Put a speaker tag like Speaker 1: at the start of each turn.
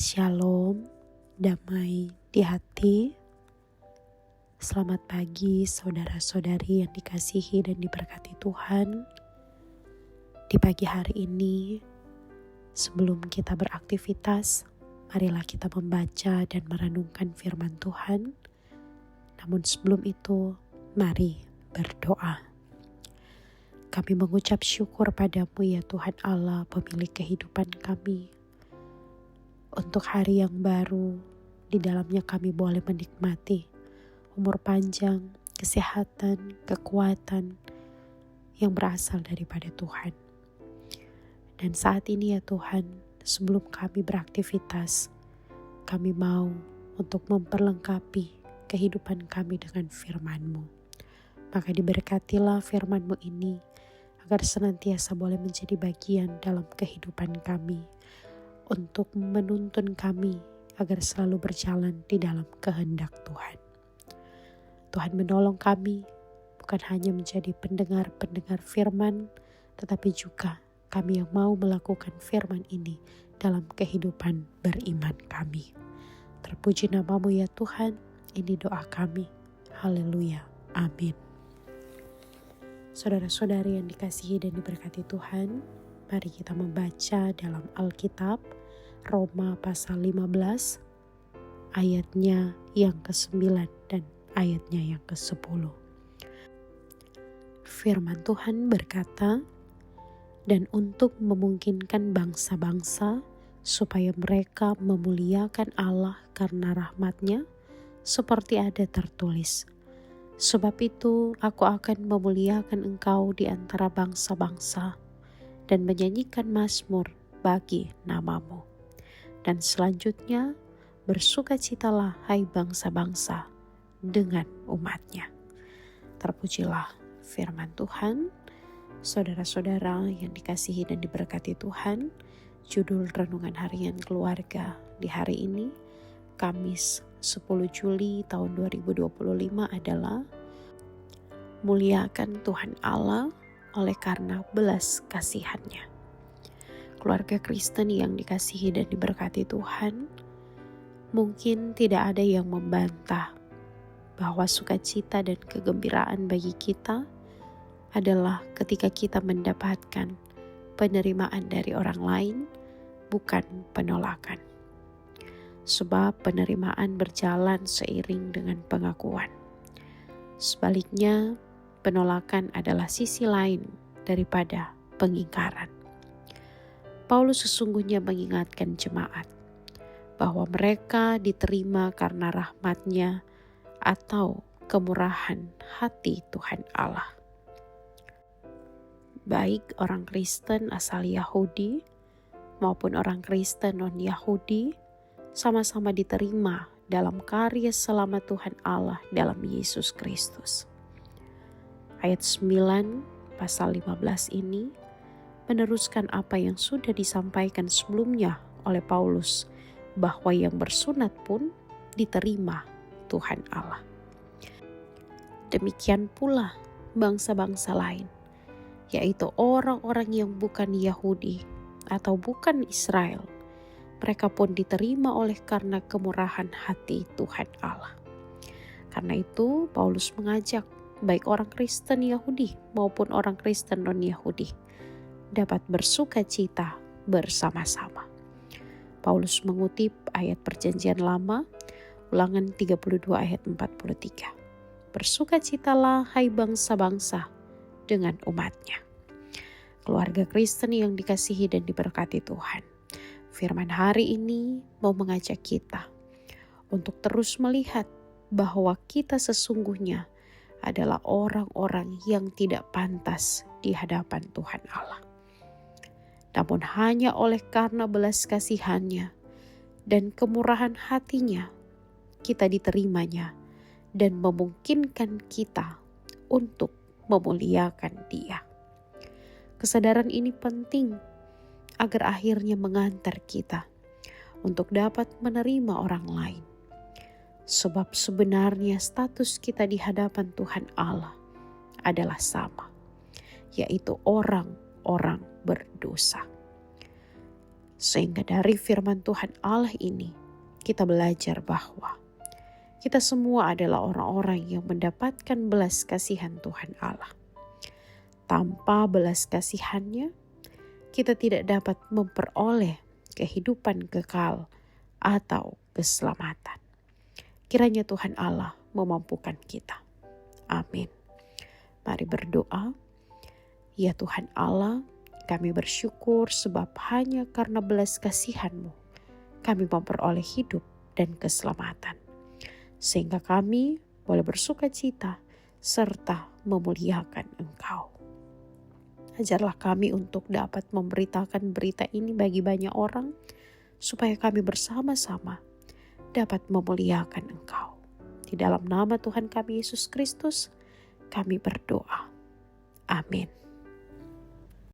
Speaker 1: Shalom, damai di hati. Selamat pagi saudara-saudari yang dikasihi dan diberkati Tuhan. Di pagi hari ini, sebelum kita beraktivitas, marilah kita membaca dan merenungkan firman Tuhan. Namun sebelum itu, mari berdoa. Kami mengucap syukur padamu ya Tuhan Allah, pemilik kehidupan kami. Untuk hari yang baru, di dalamnya kami boleh menikmati umur panjang, kesehatan, kekuatan yang berasal daripada Tuhan. Dan saat ini ya Tuhan, sebelum kami beraktivitas, kami mau untuk memperlengkapi kehidupan kami dengan firman-Mu. Maka diberkatilah firman-Mu ini, agar senantiasa boleh menjadi bagian dalam kehidupan kami, untuk menuntun kami agar selalu berjalan di dalam kehendak Tuhan. Tuhan menolong kami bukan hanya menjadi pendengar-pendengar firman, tetapi juga kami yang mau melakukan firman ini dalam kehidupan beriman kami. Terpuji nama-Mu ya Tuhan, ini doa kami. Haleluya, amin. Saudara-saudari yang dikasihi dan diberkati Tuhan, mari kita membaca dalam Alkitab Roma pasal 15 ayatnya yang ke-9 dan ayatnya yang ke-10. Firman Tuhan berkata, "Dan untuk memungkinkan bangsa-bangsa supaya mereka memuliakan Allah karena rahmat-Nya, seperti ada tertulis, sebab itu aku akan memuliakan engkau di antara bangsa-bangsa dan menyanyikan mazmur bagi nama-Mu. Dan selanjutnya, bersukacitalah hai bangsa-bangsa dengan umat-Nya." Terpujilah firman Tuhan. Saudara-saudara yang dikasihi dan diberkati Tuhan, judul renungan harian keluarga di hari ini, Kamis 10 Juli tahun 2025 adalah muliakan Tuhan Allah oleh karena belas kasihan-Nya. Keluarga Kristen yang dikasihi dan diberkati Tuhan, mungkin tidak ada yang membantah bahwa sukacita dan kegembiraan bagi kita adalah ketika kita mendapatkan penerimaan dari orang lain, bukan penolakan. Sebab penerimaan berjalan seiring dengan pengakuan. Sebaliknya, penolakan adalah sisi lain daripada pengingkaran. Paulus sesungguhnya mengingatkan jemaat bahwa mereka diterima karena rahmat-Nya atau kemurahan hati Tuhan Allah. Baik orang Kristen asal Yahudi maupun orang Kristen non-Yahudi sama-sama diterima dalam karya selamat Tuhan Allah dalam Yesus Kristus. Ayat 9 pasal 15 ini meneruskan apa yang sudah disampaikan sebelumnya oleh Paulus, bahwa yang bersunat pun diterima Tuhan Allah. Demikian pula bangsa-bangsa lain, yaitu orang-orang yang bukan Yahudi atau bukan Israel, mereka pun diterima oleh karena kemurahan hati Tuhan Allah. Karena itu Paulus mengajak baik orang Kristen Yahudi maupun orang Kristen non-Yahudi dapat bersukacita bersama-sama. Paulus mengutip ayat Perjanjian Lama, Ulangan 32 ayat 43. Bersukacitalah hai bangsa-bangsa dengan umat-Nya. Keluarga Kristen yang dikasihi dan diberkati Tuhan, firman hari ini mau mengajak kita untuk terus melihat bahwa kita sesungguhnya adalah orang-orang yang tidak pantas di hadapan Tuhan Allah. Namun hanya oleh karena belas kasihan-Nya dan kemurahan hati-Nya, kita diterimanya dan memungkinkan kita untuk memuliakan Dia. Kesadaran ini penting agar akhirnya mengantar kita untuk dapat menerima orang lain. Sebab sebenarnya status kita di hadapan Tuhan Allah adalah sama, yaitu orang-orang berdosa. Sehingga dari firman Tuhan Allah ini kita belajar bahwa kita semua adalah orang-orang yang mendapatkan belas kasihan Tuhan Allah. Tanpa belas kasihannya, kita tidak dapat memperoleh kehidupan kekal atau keselamatan. Kiranya Tuhan Allah memampukan kita. Amin. Mari berdoa. Ya Tuhan Allah, kami bersyukur sebab hanya karena belas kasihan-Mu, kami memperoleh hidup dan keselamatan. Sehingga kami boleh bersuka cita serta memuliakan Engkau. Ajarlah kami untuk dapat memberitakan berita ini bagi banyak orang, supaya kami bersama-sama dapat memuliakan Engkau. Di dalam nama Tuhan kami Yesus Kristus, kami berdoa. Amin.